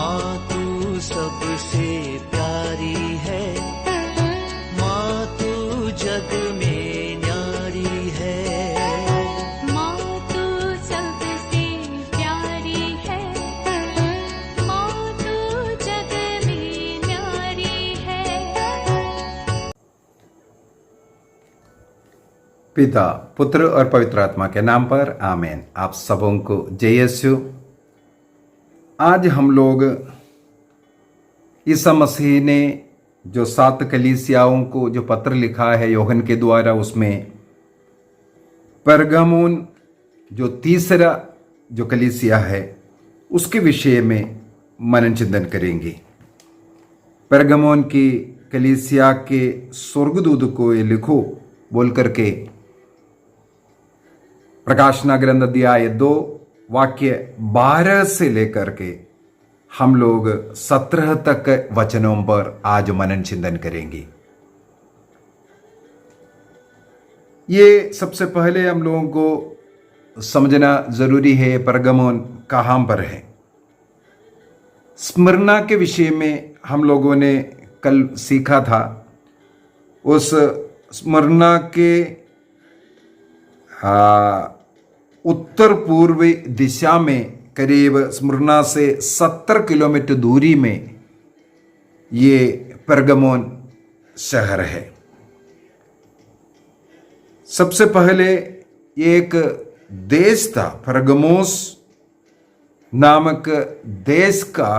माँ तू सबसे प्यारी है, माँ तू जग में न्यारी है। माँ तू सबसे प्यारी है, माँ तू जग में न्यारी है। पिता, पुत्र और पवित्र आत्मा के नाम पर आमीन। आप सबों को जय यीशु। आज हम लोग ईसा मसीह ने जो 7 कलीसियाओं को जो पत्र लिखा है यूहन्ना के द्वारा, उसमें परगामुन जो तीसरा जो कलीसिया है उसके विषय में मनन चिंतन करेंगे। परगामुन की कलीसिया के स्वर्गदूत को ये लिखो बोल करके प्रकाशना ग्रंथ अध्याय 2 वाक्य 12 से लेकर के हम लोग 17 तक वचनों पर आज मनन चिंतन करेंगे। ये सबसे पहले हम लोगों को समझना जरूरी है परगामुन कहां पर है। स्मिर्ना के विषय में हम लोगों ने कल सीखा था। उस स्मिर्ना के उत्तर पूर्वी दिशा में करीब स्मिर्ना से 70 किलोमीटर दूरी में ये परगामुन शहर है। सबसे पहले एक देश था, परगमोस नामक देश का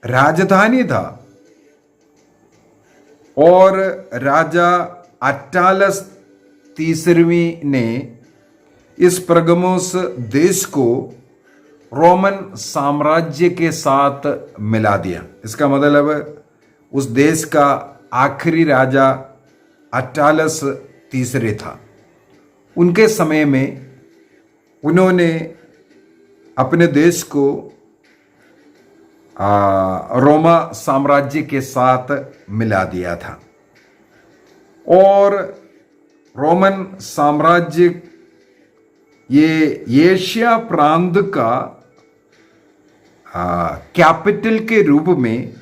राजधानी था, और राजा अट्टालस तीसरवीं ने इस परगमोस देश को रोमन साम्राज्य के साथ मिला दिया। इसका मतलब उस देश का आखिरी राजा अट्टालस तीसरे था। उनके समय में उन्होंने अपने देश को रोमा साम्राज्य के साथ मिला दिया था, और रोमन साम्राज्य ये एशिया प्रांत का कैपिटल के रूप में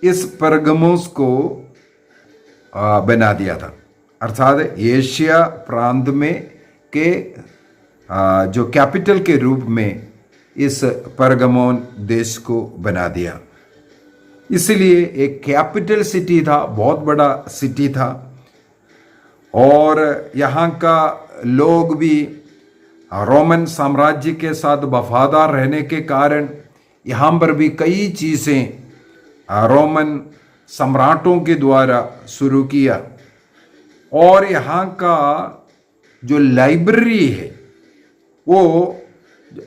इस परगमोस को बना दिया था। अर्थात एशिया प्रांत में के जो कैपिटल के रूप में इस परगामुन देश को बना दिया। इसलिए एक कैपिटल सिटी था, बहुत बड़ा सिटी था, और यहाँ का लोग भी रोमन साम्राज्य के साथ वफादार रहने के कारण यहाँ पर भी कई चीज़ें रोमन सम्राटों के द्वारा शुरू किया। और यहाँ का जो लाइब्रेरी है वो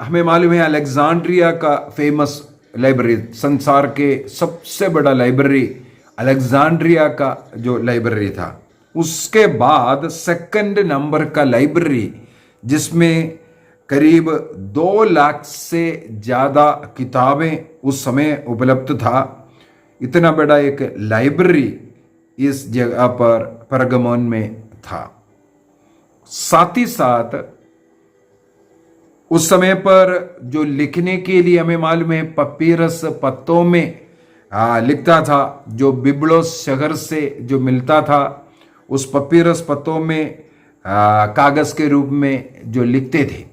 हमें मालूम है, अलेक्जेंड्रिया का फेमस लाइब्रेरी, संसार के सबसे बड़ा लाइब्रेरी अलेक्जेंड्रिया का जो लाइब्रेरी था। उसके बाद सेकंड नंबर का लाइब्रेरी, जिसमें करीब 2 लाख से ज़्यादा किताबें उस समय उपलब्ध था। इतना बड़ा एक लाइब्रेरी इस जगह पर परगामुन में था। साथ ही साथ उस समय पर जो लिखने के लिए हमें मालूम है पपीरस पत्तों में लिखता था, जो बिब्लोस शहर से जो मिलता था, उस पपीरस पत्तों में कागज के रूप में जो लिखते थे।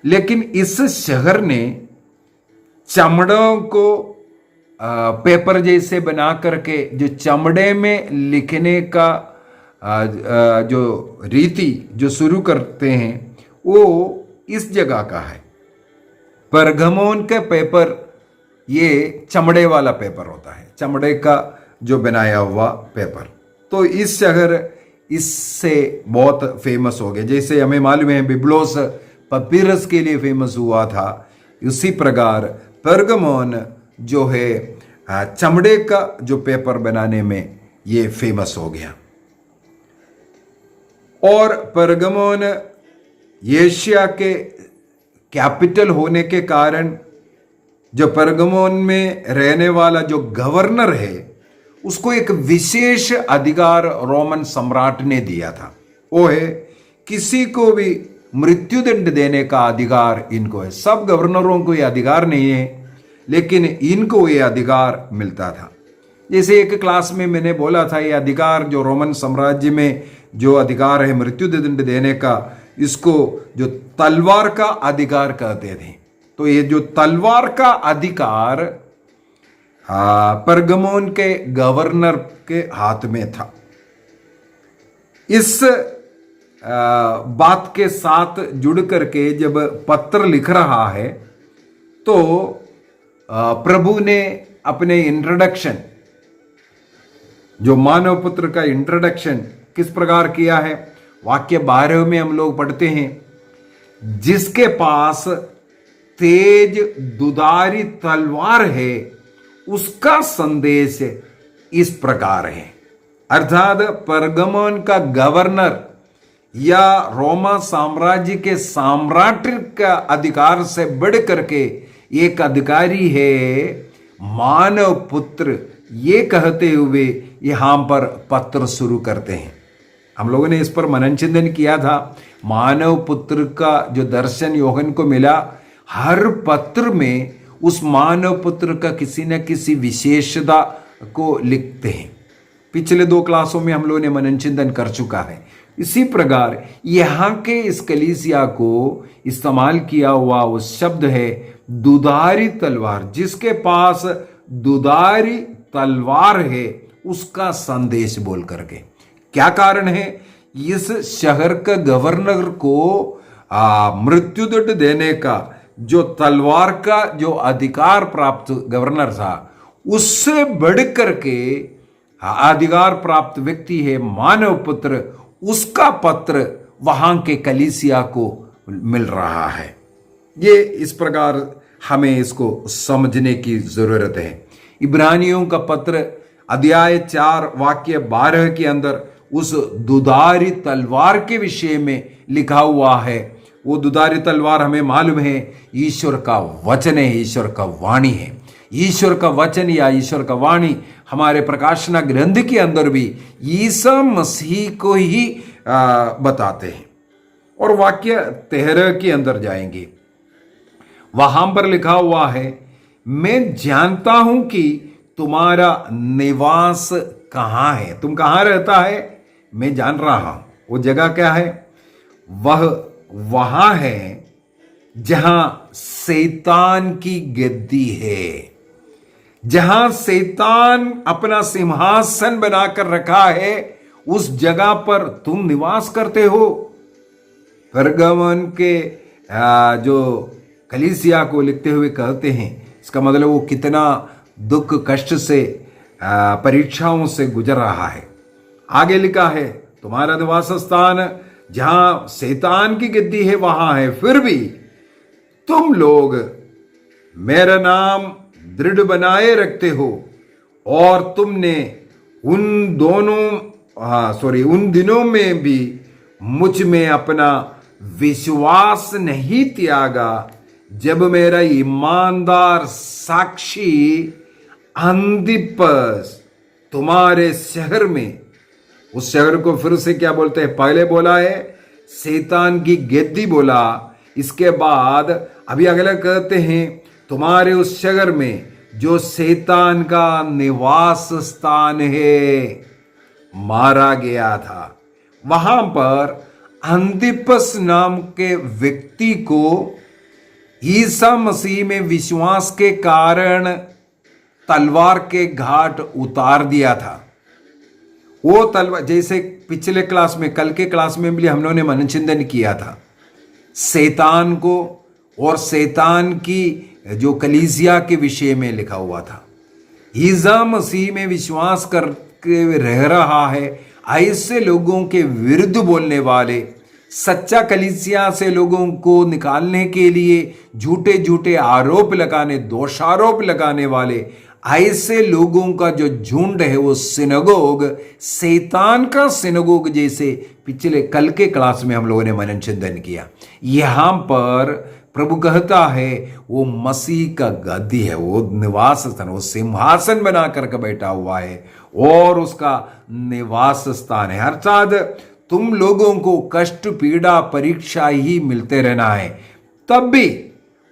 लेकिन इस शहर ने चमड़ों को पेपर जैसे बना करके जो चमड़े में लिखने का जो रीति जो शुरू करते हैं वो इस जगह का है। परगामुन के पेपर ये चमड़े वाला पेपर होता है, चमड़े का जो बनाया हुआ पेपर। तो इस शहर इससे बहुत फेमस हो गया। जैसे हमें मालूम है बिब्लोस पपीरस के लिए फेमस हुआ था, उसी प्रकार परगामुन जो है चमड़े का जो पेपर बनाने में ये फेमस हो गया। और परगामुन एशिया के कैपिटल होने के कारण जो परगामुन में रहने वाला जो गवर्नर है उसको एक विशेष अधिकार रोमन सम्राट ने दिया था। वो है किसी को भी मृत्युदंड देने का अधिकार इनको है। सब गवर्नरों को यह अधिकार नहीं है, लेकिन इनको ये अधिकार मिलता था। जैसे एक क्लास में मैंने बोला था, ये अधिकार जो रोमन साम्राज्य में जो अधिकार है मृत्यु दंड देने का, इसको जो तलवार का अधिकार कहते थे। तो ये जो तलवार का अधिकार परगमोन के गवर्नर के हाथ में था। इस बात के साथ जुड़ करके जब पत्र लिख रहा है तो प्रभु ने अपने इंट्रोडक्शन, जो मानव पुत्र का इंट्रोडक्शन किस प्रकार किया है, वाक्य 12 में हम लोग पढ़ते हैं, जिसके पास तेज दुधारी तलवार है उसका संदेश इस प्रकार है। अर्थात परगमोन का गवर्नर या रोमा साम्राज्य के सम्राट का अधिकार से बढ़ करके एक अधिकारी है मानव पुत्र, ये कहते हुए यहां पर पत्र शुरू करते हैं। हम लोगों ने इस पर मनन चिंतन किया था। मानव पुत्र का जो दर्शन योहन को मिला, हर पत्र में उस मानव पुत्र का किसी न किसी विशेषता को लिखते हैं। पिछले 2 क्लासों में हम लोगों ने मनन चिंतन कर चुका है। इसी प्रकार यहां के इस कलीसिया को इस्तेमाल किया हुआ वो शब्द है दुधारी तलवार। जिसके पास दुधारी तलवार है उसका संदेश बोल करके। क्या कारण है? इस शहर का गवर्नर को मृत्युदंड देने का जो तलवार का जो अधिकार प्राप्त गवर्नर था, उससे बढ़ करके अधिकार प्राप्त व्यक्ति है मानव पुत्र, उसका पत्र वहां के कलीसिया को मिल रहा है। ये इस प्रकार हमें इसको समझने की जरूरत है। इब्रानियों का पत्र अध्याय 4 वाक्य 12 के अंदर उस दुधारी तलवार के विषय में लिखा हुआ है। वो दुधारी तलवार हमें मालूम है ईश्वर का वचन है, ईश्वर का वाणी है। ईश्वर का वचन या ईश्वर का वाणी हमारे प्रकाशना ग्रंथ के अंदर भी ईसा मसीह को ही बताते हैं। और वाक्य 13 के अंदर जाएंगे, वहां पर लिखा हुआ है, मैं जानता हूं कि तुम्हारा निवास कहां है। तुम कहां रहता है मैं जान रहा हूं। वो जगह क्या है? वह वहां है जहां शैतान की गद्दी है, जहां शैतान अपना सिंहासन बनाकर रखा है, उस जगह पर तुम निवास करते हो। परगमन के जो कलीसिया को लिखते हुए कहते हैं, इसका मतलब वो कितना दुख कष्ट से परीक्षाओं से गुजर रहा है। आगे लिखा है तुम्हारा निवास स्थान जहां शैतान की गद्दी है वहां है, फिर भी तुम लोग मेरा नाम दृढ़ बनाए रखते हो और तुमने उन दिनों में भी मुझ में अपना विश्वास नहीं त्यागा जब मेरा ईमानदार साक्षी अंतिपस तुम्हारे शहर में, उस शहर को फिर से क्या बोलते हैं? पहले बोला है शैतान की गद्दी बोला, इसके बाद अभी अगला कहते हैं तुम्हारे उस शहर में जो शैतान का निवास स्थान है मारा गया था। वहां पर अंतिपस नाम के व्यक्ति को ईसा मसीह में विश्वास के कारण तलवार के घाट उतार दिया था। वो तलवार, जैसे पिछले क्लास में, कल के क्लास में भी हम लोगों ने मनन चिंतन किया था, शैतान को और शैतान की जो कलीसिया के विषय में लिखा हुआ था। ईसा मसीह में विश्वास करके रह रहा है, ऐसे लोगों के विरुद्ध बोलने वाले, सच्चा कलीसिया से लोगों को निकालने के लिए झूठे झूठे आरोप लगाने, दोषारोप लगाने वाले, ऐसे लोगों का जो झुंड है वो सिनगोग, शैतान का सिनगोग, जैसे पिछले कल के क्लास में हम लोगों ने मनन चिंतन किया। यहां पर प्रभु कहता है वो मसीह का गद्दी है, वो निवास स्थान, वो सिंहासन बना करके बैठा हुआ है और उसका निवास स्थान है। अर्थात तुम लोगों को कष्ट, पीड़ा, परीक्षा ही मिलते रहना है, तब भी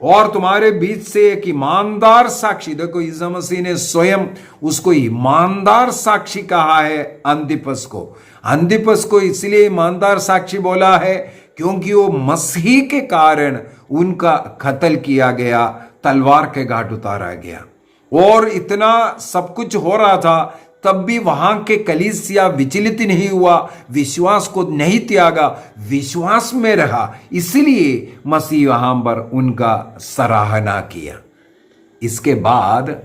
और तुम्हारे बीच से एक ईमानदार साक्षी, देखो यीशु मसीह ने स्वयं उसको ईमानदार साक्षी कहा है अंतिपस को। अंतिपस को इसलिए ईमानदार साक्षी बोला है क्योंकि वो मसीह के कारण उनका कत्ल किया गया, तलवार के घाट उतारा गया। और इतना सब कुछ हो रहा था तब भी वहां के कलीसिया विचलित नहीं हुआ, विश्वास को नहीं त्यागा, विश्वास में रहा। इसलिए मसीह वहां पर उनका सराहना किया। इसके बाद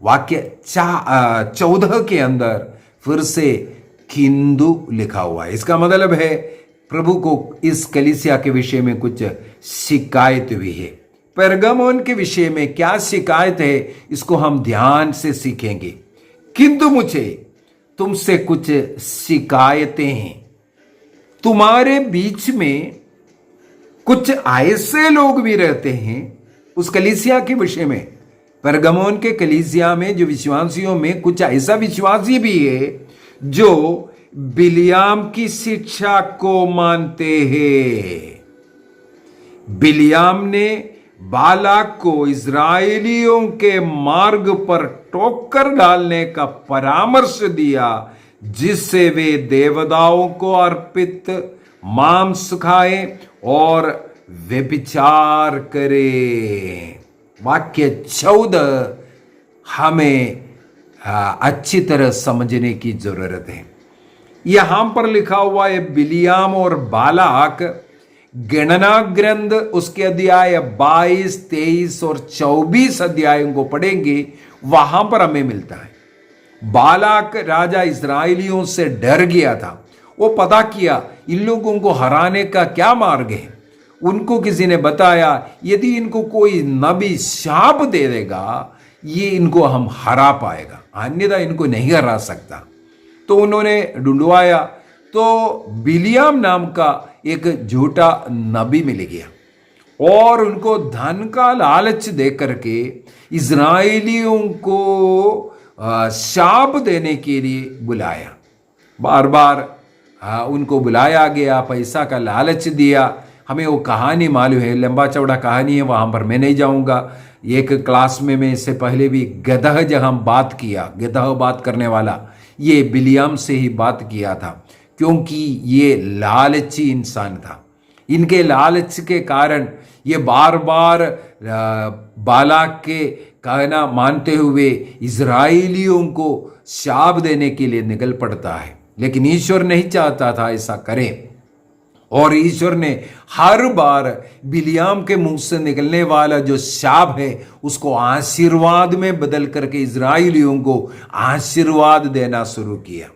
वाक्य 14 के अंदर फिर से किंतु लिखा हुआ है। इसका मतलब है प्रभु को इस कलीसिया के विषय में कुछ शिकायत हुई है। पेरगामोन के विषय में क्या शिकायत है, इसको हम ध्यान से सीखेंगे। किंतु मुझे तुमसे कुछ शिकायतें हैं। तुम्हारे बीच में कुछ ऐसे लोग भी रहते हैं, उस कलीसिया के विषय में, पेरगामोन के कलीसिया में जो विश्वासियों में कुछ ऐसा विश्वासी भी है जो बिलियाम की शिक्षा को मानते हैं। बिलियाम ने बालाक को इजरायलियों के मार्ग पर टोकर डालने का परामर्श दिया, जिससे वे देवताओं को अर्पित मांस खाएं और व्यभिचार करें। वाक्य 14 हमें अच्छी तरह समझने की जरूरत है। यहां पर लिखा हुआ है बिलियाम और बालाक, गणना ग्रंथ उसके अध्याय 22, 23 और 24 अध्यायों को पढ़ेंगे, वहां पर हमें मिलता है। बालाक राजा इस्राएलियों से डर गया था। वो पता किया इन लोगों को हराने का क्या मार्ग है। उनको किसी ने बताया यदि इनको कोई नबी शाप दे देगा ये इनको हम हरा पाएगा, अन्यथा इनको नहीं हरा सकता। तो उन्होंने ढूंढवाया तो बिलियाम नाम का एक झूठा नबी मिल गया और उनको धन का लालच दे करके इजराइलियों को शाप देने के लिए बुलाया। बार बार उनको बुलाया गया, पैसा का लालच दिया। हमें वो कहानी मालूम है, लंबा चौड़ा कहानी है, वहां पर मैं नहीं जाऊंगा। एक क्लास में मैं इससे पहले भी गदह जहां बात किया, गदह बात करने वाला, ये बिलियाम से ही बात किया था, क्योंकि ये लालची इंसान था। इनके लालच के कारण ये बार बार बालाक के कहना मानते हुए इजराइलियों को शाप देने के लिए निकल पड़ता है। लेकिन ईश्वर नहीं चाहता था ऐसा करें, और ईश्वर ने हर बार बिलियाम के मुंह से निकलने वाला जो शाप है उसको आशीर्वाद में बदल करके इजराइलियों को आशीर्वाद देना शुरू किया।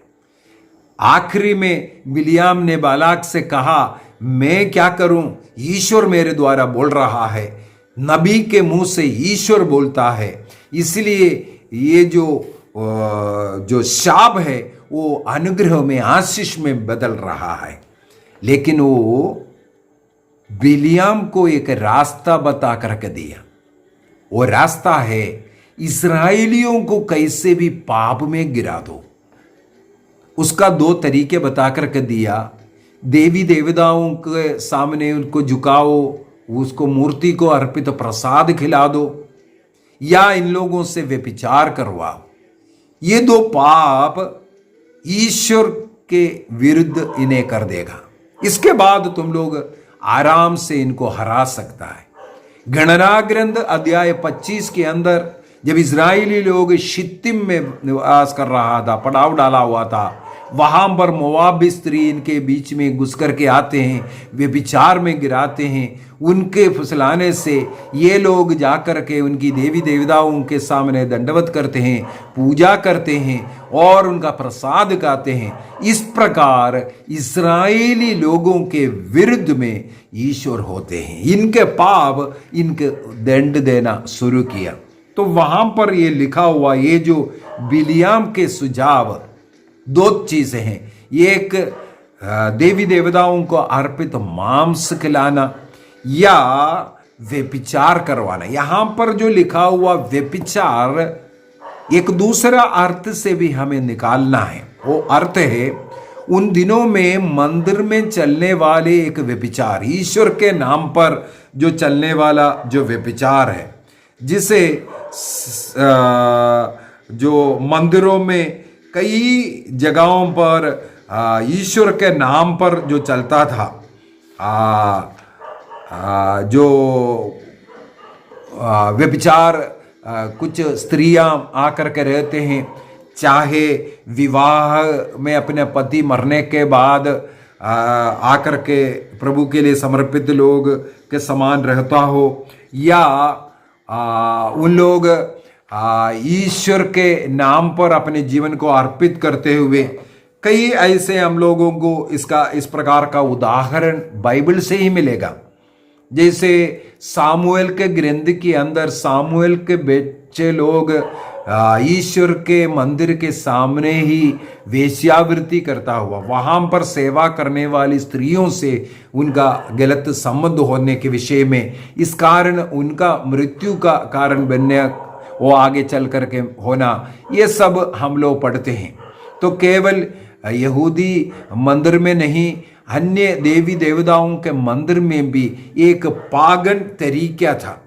आखिरी में बिलियाम ने बालाक से कहा, मैं क्या करूं, ईश्वर मेरे द्वारा बोल रहा है, नबी के मुंह से ईश्वर बोलता है, इसलिए ये जो शाप है वो अनुग्रह में, आशीष में बदल रहा है। लेकिन वो बिलियाम को एक रास्ता बता करके दिया। वो रास्ता है इस्राएलियों को कैसे भी पाप में गिरा दो। उसका 2 तरीके बता करके दिया। देवी देवताओं के सामने उनको झुकाओ, उसको मूर्ति को अर्पित प्रसाद खिला दो, या इन लोगों से व्यभिचार करवाओ। ये 2 पाप ईश्वर के विरुद्ध इन्हें कर देगा। इसके बाद तुम लोग आराम से इनको हरा सकता है। गणना ग्रंथ अध्याय 25 के अंदर जब इजरायली लोग शित्तीम में निवास कर रहा था, पड़ाव डाला हुआ था, वहां पर मोआबी स्त्री इनके बीच में घुस करके आते हैं, वे विचार में गिराते हैं। उनके फुसलाने से ये लोग जाकर के उनकी देवी देवताओं के सामने दंडवत करते हैं, पूजा करते हैं और उनका प्रसाद गाते हैं। इस प्रकार इस्राएली लोगों के विरुद्ध में ईश्वर होते हैं। इनके पाप इनके दंड देना शुरू किया। तो वहां पर ये लिखा हुआ, ये जो बिलियाम के सुझाव 2 चीजें हैं। एक देवी देवताओं को अर्पित मांस खिलाना या व्यभिचार करवाना। यहां पर जो लिखा हुआ व्यभिचार एक दूसरा अर्थ से भी हमें निकालना है। वो अर्थ है उन दिनों में मंदिर में चलने वाले एक व्यभिचार, ईश्वर के नाम पर जो चलने वाला जो व्यभिचार है, जिसे जो मंदिरों में कई जगहों पर ईश्वर के नाम पर जो चलता था, जो व्यभिचार कुछ स्त्रियां आकर के रहते हैं, चाहे विवाह में अपने पति मरने के बाद आकर के प्रभु के लिए समर्पित लोग के समान रहता हो, या उन लोग ईश्वर के नाम पर अपने जीवन को अर्पित करते हुए, कई ऐसे हम लोगों को इस प्रकार का उदाहरण बाइबल से ही मिलेगा। जैसे सामुएल के ग्रंथ के अंदर सामुएल के बच्चे लोग ईश्वर के मंदिर के सामने ही वेश्यावृत्ति करता हुआ, वहां पर सेवा करने वाली स्त्रियों से उनका गलत संबंध होने के विषय में, इस कारण उनका मृत्यु का कारण बनने, वो आगे चल करके होना, ये सब हम लोग पढ़ते हैं। तो केवल यहूदी मंदिर में नहीं, अन्य देवी देवताओं के मंदिर में भी एक पागन तरीका था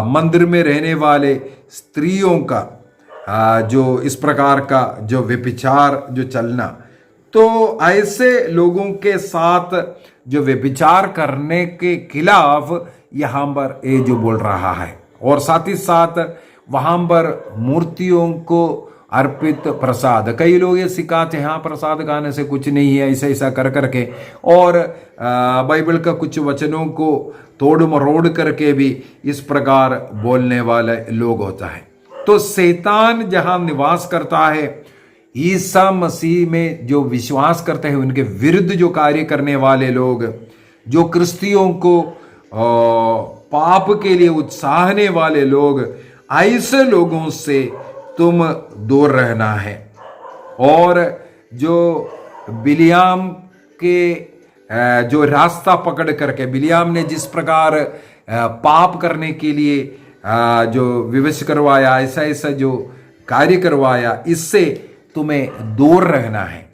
मंदिर में रहने वाले स्त्रियों का जो इस प्रकार का जो व्यभिचार जो चलना। तो ऐसे लोगों के साथ जो व्यभिचार करने के खिलाफ यहाँ पर ये जो बोल रहा है, और साथ ही साथ वहां पर मूर्तियों को अर्पित प्रसाद, कई लोग ये सिखाते हैं हाँ प्रसाद खाने से कुछ नहीं है, ऐसा ऐसा कर करके, और बाइबल का कुछ वचनों को तोड़ मरोड़ करके भी इस प्रकार बोलने वाले लोग होता है। तो शैतान जहां निवास करता है, ईसा मसीह में जो विश्वास करते हैं उनके विरुद्ध जो कार्य करने वाले लोग, जो क्रिस्तियों को पाप के लिए उत्साहने वाले लोग, ऐसे लोगों से तुम दूर रहना है। और जो बिलियाम के जो रास्ता पकड़ करके, बिलियाम ने जिस प्रकार पाप करने के लिए जो विवश करवाया, ऐसा ऐसा जो कार्य करवाया, इससे तुम्हें दूर रहना है।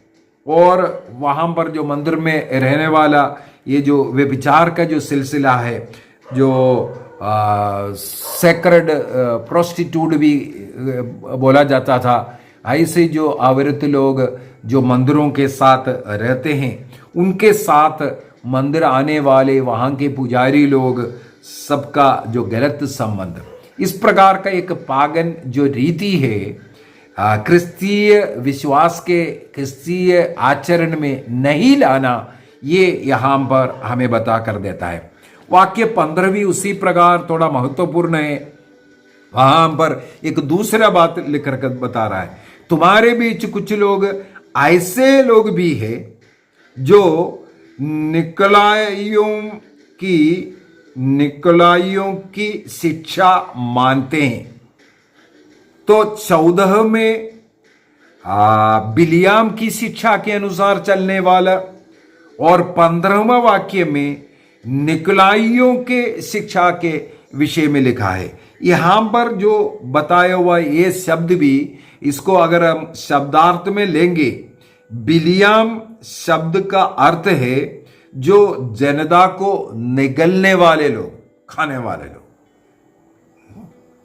और वहां पर जो मंदिर में रहने वाला ये जो व्यभिचार का जो सिलसिला है, जो सेक्रेड प्रोस्टिट्यूट भी बोला जाता था, ऐसे जो आवृत लोग जो मंदिरों के साथ रहते हैं, उनके साथ मंदिर आने वाले वहाँ के पुजारी लोग, सबका जो गलत संबंध, इस प्रकार का एक पागन जो रीति है क्रिस्तीय विश्वास के क्रिस्तीय आचरण में नहीं लाना, ये यहाँ पर हमें बता कर देता है। वाक्य 15 भी उसी प्रकार थोड़ा महत्वपूर्ण है। वहां पर एक दूसरा बात लिख कर बता रहा है, तुम्हारे बीच कुछ लोग ऐसे लोग भी हैं जो निकलाइयों की शिक्षा मानते हैं। तो 14 में बिलियाम की शिक्षा के अनुसार चलने वाला, और 15वां वाक्य में निकलाइयों के शिक्षा के विषय में लिखा है। यहां पर जो बताया हुआ ये शब्द भी, इसको अगर हम शब्दार्थ में लेंगे, बिलियाम शब्द का अर्थ है जो जनता को निगलने वाले लोग, खाने वाले लोग,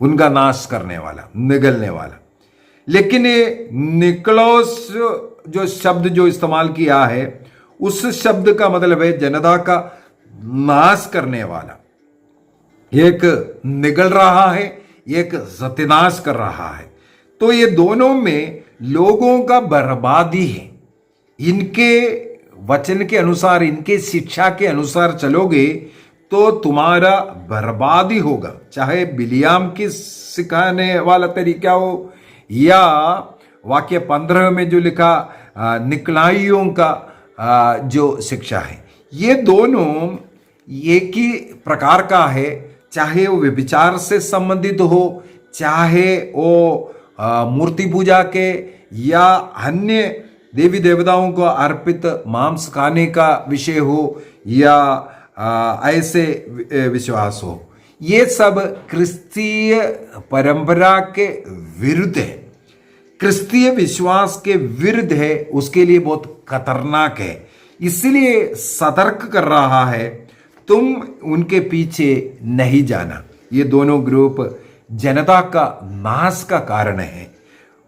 उनका नाश करने वाला, निगलने वाला। लेकिन ये निकलोस जो शब्द जो इस्तेमाल किया है, उस शब्द का मतलब है जनता का नाश करने वाला। एक निगल रहा है, एक सत्यानाश कर रहा है। तो ये दोनों में लोगों का बर्बादी है। इनके वचन के अनुसार, इनके शिक्षा के अनुसार चलोगे तो तुम्हारा बर्बादी होगा, चाहे बिलियाम की सिखाने वाला तरीका हो, या वाक्य 15 में जो लिखा निकलाइयों का जो शिक्षा है। ये दोनों एक ही प्रकार का है, चाहे वो व्यभिचार से संबंधित हो, चाहे वो मूर्ति पूजा के या अन्य देवी देवताओं को अर्पित मांस खाने का विषय हो, या ऐसे विश्वास हो। ये सब क्रिस्तीय परंपरा के विरुद्ध है, क्रिस्तीय विश्वास के विरुद्ध है, उसके लिए बहुत खतरनाक है। इसलिए सतर्क कर रहा है, तुम उनके पीछे नहीं जाना। ये दोनों ग्रुप जनता का नाश का कारण है।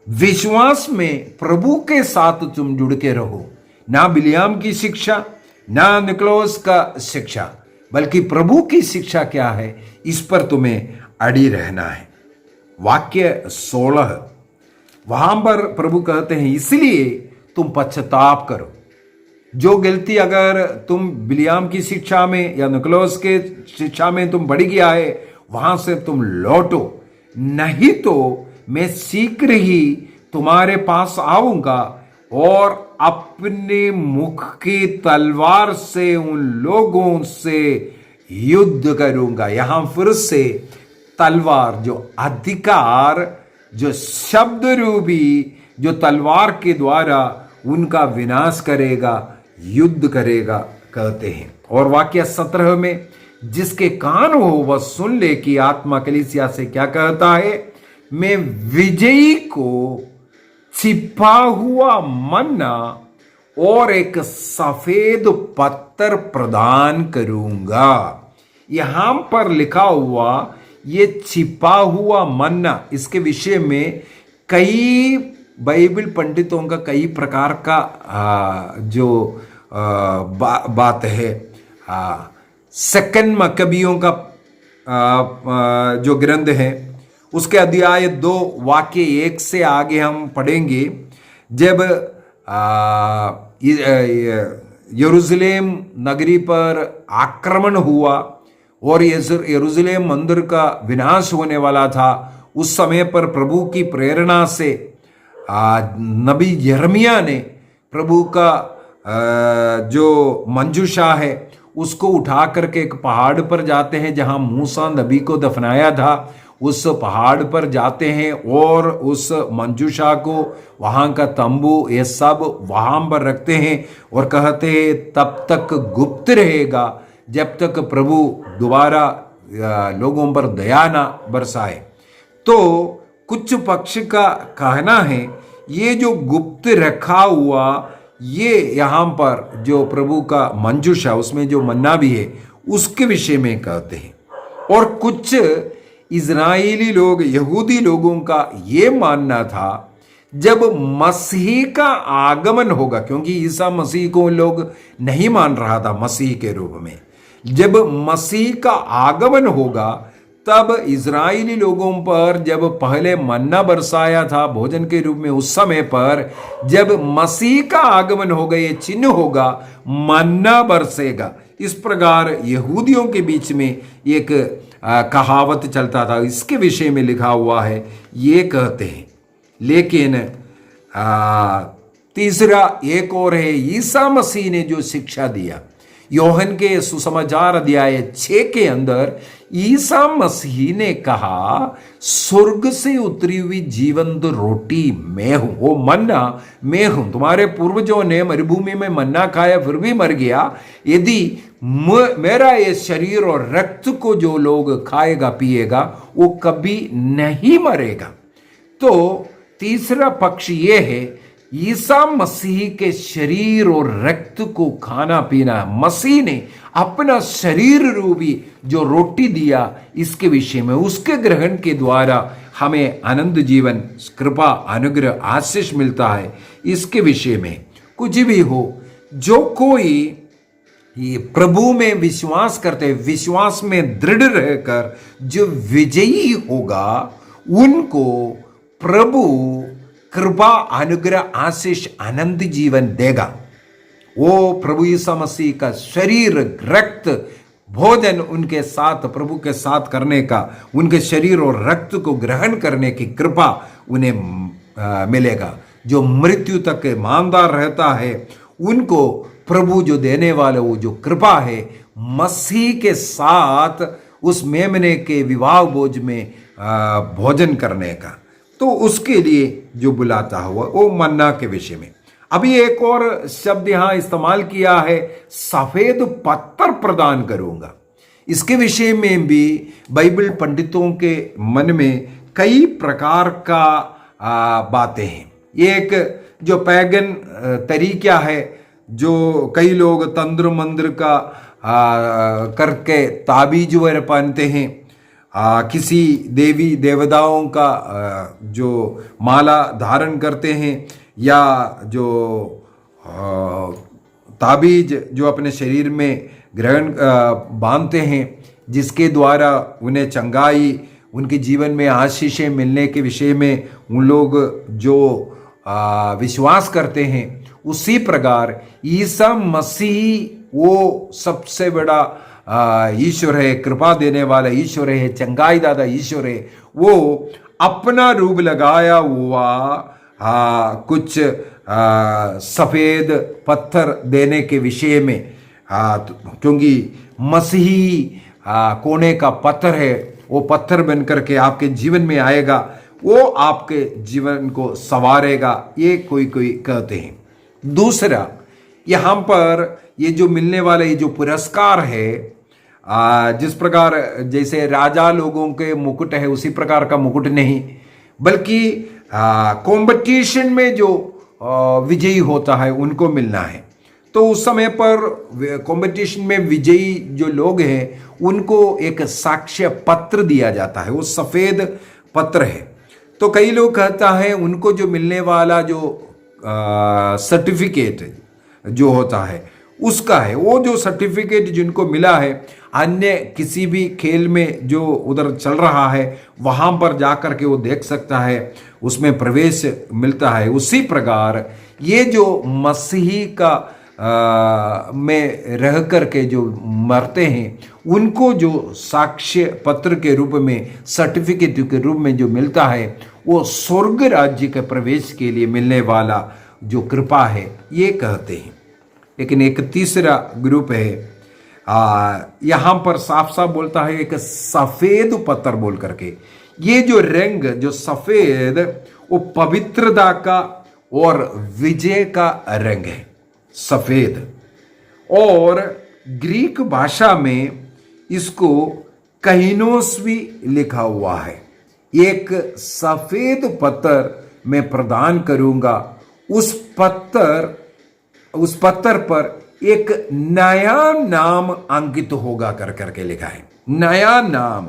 विश्वास में प्रभु के साथ तुम जुड़ के रहो, ना बिलियाम की शिक्षा ना निकोलस का शिक्षा, बल्कि प्रभु की शिक्षा क्या है इस पर तुम्हें अड़ी रहना है। वाक्य 16 वहां पर प्रभु कहते हैं इसलिए तुम पश्चाताप करो। जो गलती अगर तुम बिलियाम की शिक्षा में या निकोलस के शिक्षा में तुम बढ़ गया है वहां से तुम लौटो, नहीं तो मैं शीघ्र ही तुम्हारे पास आऊंगा और अपने मुख की तलवार से उन लोगों से युद्ध करूंगा। यहां फिर से तलवार, जो अधिकार, जो शब्द रूपी, जो तलवार के द्वारा उनका विनाश करेगा, युद्ध करेगा कहते हैं। और वाक्य 17 में जिसके कान हो वह सुन ले कि आत्मा कलीसिया से क्या कहता है। मैं विजयी को छिपा हुआ मन्ना और एक सफेद पत्थर प्रदान करूंगा। यहां पर लिखा हुआ ये छिपा हुआ मन्ना, इसके विषय में कई बाइबल पंडितों का कई प्रकार का जो बात है। सेकंड मकबियों का जो ग्रंथ है उसके अध्याय 2 वाक्य 1 से आगे हम पढ़ेंगे। जब यरूशलेम नगरी पर आक्रमण हुआ और यरूशलेम मंदिर का विनाश होने वाला था, उस समय पर प्रभु की प्रेरणा से नबी यिर्मयाह ने प्रभु का जो मंजूषा है उसको उठा करके एक पहाड़ पर जाते हैं जहां मूसा नबी को दफनाया था। उस पहाड़ पर जाते हैं और उस मंजूषा को, वहां का तंबू, ये सब वहां पर रखते हैं और कहते हैं तब तक गुप्त रहेगा जब तक प्रभु दोबारा लोगों पर दया ना बरसाए। तो कुछ पक्ष का कहना है ये जो गुप्त रखा हुआ, ये यहां पर जो प्रभु का मंजूषा, उसमें जो मन्ना भी है उसके विषय में कहते हैं। और कुछ इजराइली लोग, यहूदी लोगों का ये मानना था जब मसीह का आगमन होगा, क्योंकि ईसा मसीह को लोग नहीं मान रहा था मसीह के रूप में, जब मसीह का आगमन होगा तब इजराइली लोगों पर जब पहले मन्ना बरसाया था भोजन के रूप में, उस समय पर जब मसीह का आगमन होगा ये चिन्ह होगा, मन्ना बरसेगा। इस प्रकार यहूदियों के बीच में एक कहावत चलता था, इसके विषय में लिखा हुआ है ये कहते हैं। लेकिन तीसरा एक और है, ईसा मसीह ने जो शिक्षा दिया, योहन के सुसमाचार अध्याय 6 के अंदर ईसा मसीह ने कहा स्वर्ग से उतरी हुई जीवंत रोटी मैं हूं, वो मन्ना मैं हूं। तुम्हारे पूर्वजों ने मरुभूमि में मन्ना खाया फिर भी मर गया, यदि मेरा ये शरीर और रक्त को जो लोग खाएगा पिएगा वो कभी नहीं मरेगा। तो तीसरा पक्ष ये है ईसा मसीह के शरीर और रक्त को खाना पीना, मसीह ने अपना शरीर रूपी जो रोटी दिया इसके विषय में, उसके ग्रहण के द्वारा हमें आनंद जीवन, कृपा, अनुग्रह, आशीष मिलता है। इसके विषय में कुछ भी हो, जो कोई ये प्रभु में विश्वास करते, विश्वास में दृढ़ रहकर जो विजयी होगा उनको प्रभु कृपा, अनुग्रह, आशीष, आनंद जीवन देगा। वो प्रभु यीशु मसीह का शरीर, रक्त, भोजन उनके साथ, प्रभु के साथ करने का, उनके शरीर और रक्त को ग्रहण करने की कृपा उन्हें मिलेगा। जो मृत्यु तक ईमानदार रहता है उनको प्रभु जो देने वाले वो जो कृपा है मसीह के साथ उस मेमने के विवाह भोज में भोजन करने का, तो उसके लिए जो बुलाता हुआ वो मन्ना के विषय में। अभी एक और शब्द यहां इस्तेमाल किया है, सफेद पत्थर प्रदान करूंगा। इसके विषय में भी बाइबल पंडितों के मन में कई प्रकार का बातें हैं। एक जो पैगन तरीका है, जो कई लोग तंत्र मंत्र का करके ताबीज वगैरह पहनते हैं, किसी देवी देवताओं का जो माला धारण करते हैं, या जो ताबीज जो अपने शरीर में ग्रहण बांधते हैं, जिसके द्वारा उन्हें चंगाई, उनके जीवन में आशीषें मिलने के विषय में उन लोग जो विश्वास करते हैं, उसी प्रकार ईसा मसीह वो सबसे बड़ा ईश्वर है, कृपा देने वाला ईश्वर है, चंगाई दादा ईश्वर है। वो अपना रूप लगाया हुआ कुछ सफ़ेद पत्थर देने के विषय में, क्योंकि मसीही कोने का पत्थर है, वो पत्थर बन करके आपके जीवन में आएगा, वो आपके जीवन को संवारेगा, ये कोई कहते हैं। दूसरा, यहाँ पर ये जो मिलने वाला ये जो पुरस्कार है, जिस प्रकार जैसे राजा लोगों के मुकुट है उसी प्रकार का मुकुट नहीं, बल्कि कंपटीशन में जो विजयी होता है उनको मिलना है। तो उस समय पर कंपटीशन में विजयी जो लोग हैं उनको एक साक्ष्य पत्र दिया जाता है, वो सफ़ेद पत्र है। तो कई लोग कहता है उनको जो मिलने वाला जो सर्टिफिकेट जो होता है उसका है, वो जो सर्टिफिकेट जिनको मिला है अन्य किसी भी खेल में जो उधर चल रहा है वहाँ पर जाकर के वो देख सकता है, उसमें प्रवेश मिलता है। उसी प्रकार ये जो मसीही का में रह कर के जो मरते हैं उनको जो साक्ष्य पत्र के रूप में, सर्टिफिकेट के रूप में जो मिलता है, वो स्वर्ग राज्य के प्रवेश के लिए मिलने वाला जो कृपा है, ये कहते हैं। लेकिन एक तीसरा ग्रुप है, यहाँ पर साफ साफ बोलता है एक सफ़ेद पत्थर बोल करके। ये जो रंग जो सफ़ेद, वो पवित्रता का और विजय का रंग है, सफ़ेद। और ग्रीक भाषा में इसको कहीनोस भी लिखा हुआ है। एक सफ़ेद पत्थर मैं प्रदान करूंगा, उस पत्थर पर एक नया नाम अंकित होगा कर करके लिखा है। नया नाम,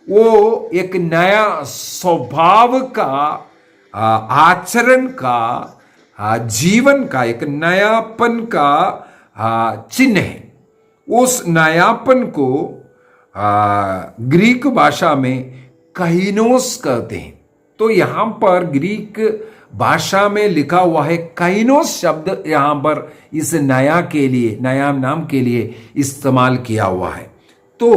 वो एक नया स्वभाव का, आचरण का, जीवन का, एक नयापन का चिन्ह है। उस नयापन को ग्रीक भाषा में काइनोस कहते हैं। तो यहां पर ग्रीक भाषा में लिखा हुआ है काइनोस शब्द, यहां पर इस नया के लिए, नया नाम के लिए इस्तेमाल किया हुआ है। तो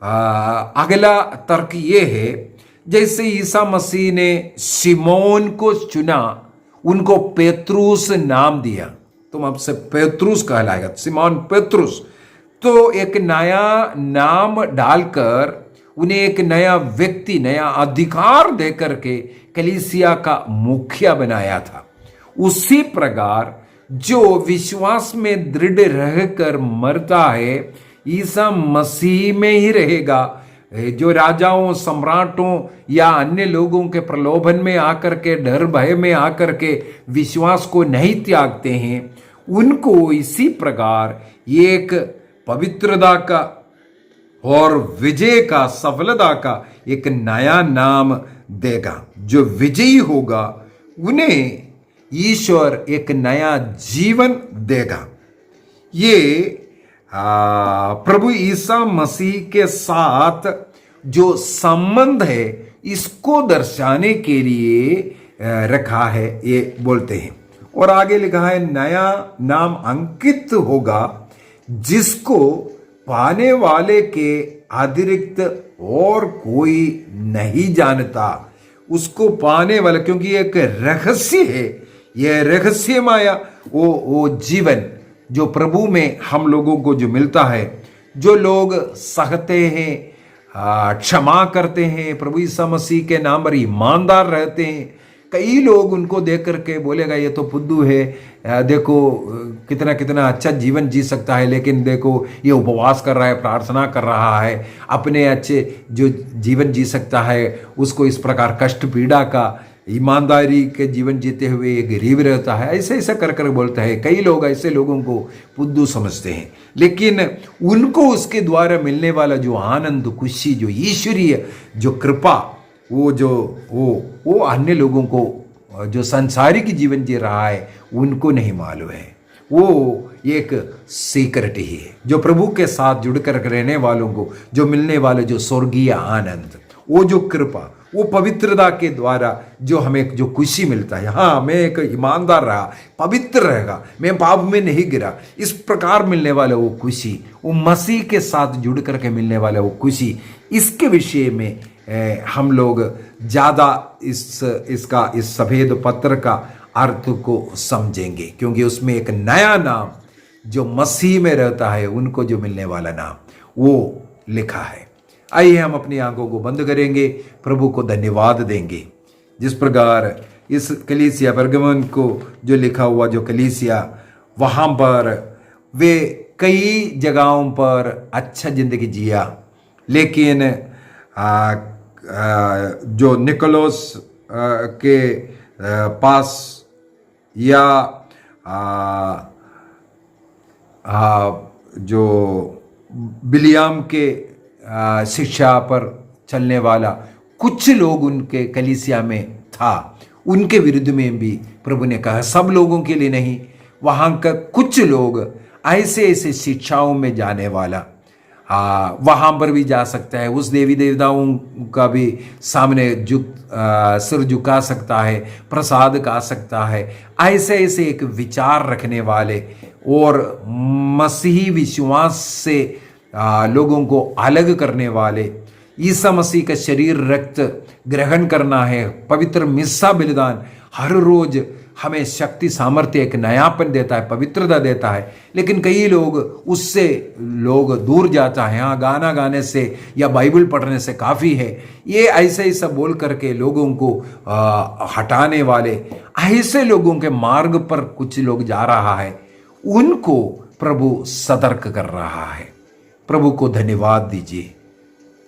अगला तर्क ये है, जैसे ईसा मसीह ने सिमोन को चुना, उनको पेत्रुस नाम दिया, तुम अब से पेत्रुस कहलाएगा, सिमोन पेत्रुस। तो एक नया नाम डालकर उन्हें एक नया व्यक्ति, नया अधिकार देकर के कलीसिया का मुखिया बनाया था। उसी प्रकार जो विश्वास में दृढ़ रहकर मरता है, ईसा मसीह में ही रहेगा। जो राजाओं, सम्राटों या अन्य लोगों के प्रलोभन में आकर के, डर भय में आकर के विश्वास को नहीं त्यागते हैं, उनको इसी प्रकार एक पवित्रता का और विजय का, सफलता का एक नया नाम देगा। जो विजयी होगा उन्हें ईश्वर एक नया जीवन देगा। ये प्रभु ईसा मसीह के साथ जो संबंध है, इसको दर्शाने के लिए रखा है, ये बोलते हैं। और आगे लिखा है नया नाम अंकित होगा, जिसको पाने वाले के अतिरिक्त और कोई नहीं जानता। उसको पाने वाला, क्योंकि एक रहस्य है, यह रहस्यमय वो जीवन जो प्रभु में हम लोगों को जो मिलता है। जो लोग सहते हैं, क्षमा करते हैं, प्रभु यीशु मसीह के नाम पर ईमानदार रहते हैं, कई लोग उनको देख करके बोलेगा ये तो फुद्दू है, देखो कितना कितना अच्छा जीवन जी सकता है, लेकिन देखो ये उपवास कर रहा है, प्रार्थना कर रहा है, अपने अच्छे जो जीवन जी सकता है उसको इस प्रकार कष्ट पीड़ा का ईमानदारी के जीवन जीते हुए ये गरीब रहता है, ऐसे ऐसा कर कर बोलता है। कई लोग ऐसे लोगों को बुद्धू समझते हैं, लेकिन उनको उसके द्वारा मिलने वाला जो आनंद, खुशी, जो ईश्वरीय जो कृपा, वो अन्य लोगों को जो सांसारिक जीवन जी रहा है उनको नहीं मालूम है। वो एक सीक्रेट ही है जो प्रभु के साथ जुड़कर रहने वालों को जो मिलने वाले जो स्वर्गीय आनंद, वो जो कृपा, वो पवित्रता के द्वारा जो हमें जो खुशी मिलता है। हाँ, मैं एक ईमानदार रहा, पवित्र रहेगा, मैं पाप में नहीं गिरा, इस प्रकार मिलने वाला वो खुशी, वो मसीह के साथ जुड़ करके मिलने वाला वो खुशी, इसके विषय में हम लोग ज़्यादा इस सफ़ेद पत्र का अर्थ को समझेंगे, क्योंकि उसमें एक नया नाम जो मसीह में रहता है उनको जो मिलने वाला नाम वो लिखा है। आइए हम अपनी आंखों को बंद करेंगे, प्रभु को धन्यवाद देंगे। जिस प्रकार इस कलीसिया परगमन को जो लिखा हुआ जो कलीसिया, वहाँ पर वे कई जगहों पर अच्छा जिंदगी जिया, लेकिन जो निकोलस के पास या जो बिलियाम के शिक्षा पर चलने वाला कुछ लोग उनके कलीसिया में था, उनके विरुद्ध में भी प्रभु ने कहा, सब लोगों के लिए नहीं, वहाँ का कुछ लोग ऐसे ऐसे शिक्षाओं में जाने वाला वहाँ पर भी जा सकता है, उस देवी देवताओं का भी सामने सिर झुका सकता है, प्रसाद खा सकता है। ऐसे ऐसे एक विचार रखने वाले और मसीही विश्वास से लोगों को अलग करने वाले, ईसा मसीह का शरीर रक्त ग्रहण करना है, पवित्र मिस्सा बलिदान हर रोज हमें शक्ति, सामर्थ्य, एक नयापन देता है, पवित्रता देता है। लेकिन कई लोग उससे दूर जाता है। हाँ, गाना गाने से या बाइबल पढ़ने से काफ़ी है, ये ऐसा ऐसा बोल करके लोगों को हटाने वाले ऐसे लोगों के मार्ग पर कुछ लोग जा रहा है, उनको प्रभु सतर्क कर रहा है। प्रभु को धन्यवाद दीजिए,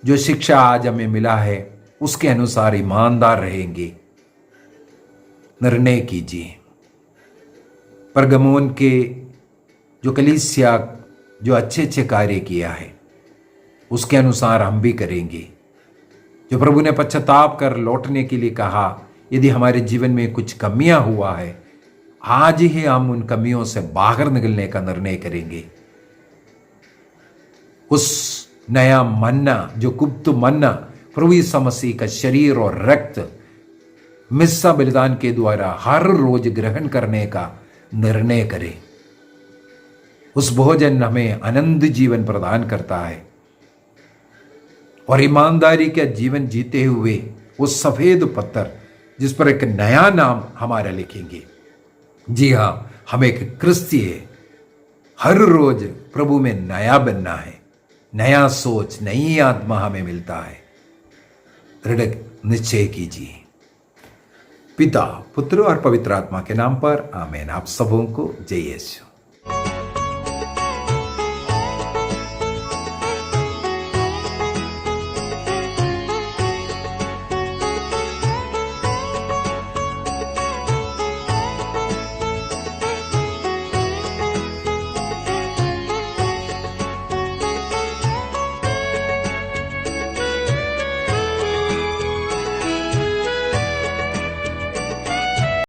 जो शिक्षा आज हमें मिला है उसके अनुसार ईमानदार रहेंगे, निर्णय कीजिए। परगमोन के जो कलीसिया जो अच्छे अच्छे कार्य किया है उसके अनुसार हम भी करेंगे। जो प्रभु ने पश्चाताप कर लौटने के लिए कहा, यदि हमारे जीवन में कुछ कमियां हुआ है, आज ही हम उन कमियों से बाहर निकलने का निर्णय करेंगे। उस नया मन्ना, जो गुप्त मन्ना, प्रभु यीशु मसीह का शरीर और रक्त मिस्सा बलिदान के द्वारा हर रोज ग्रहण करने का निर्णय करें। उस भोजन हमें आनंद जीवन प्रदान करता है और ईमानदारी का जीवन जीते हुए उस सफेद पत्थर जिस पर एक नया नाम हमारा लिखेंगे। जी हाँ, हम एक क्रिस्ती हर रोज प्रभु में नया बनना है, नया सोच, नई आत्मा हमें मिलता है। दृढ़ निश्चय कीजिए। पिता, पुत्र और पवित्र आत्मा के नाम पर आमीन। आप सबों को जय यीशु।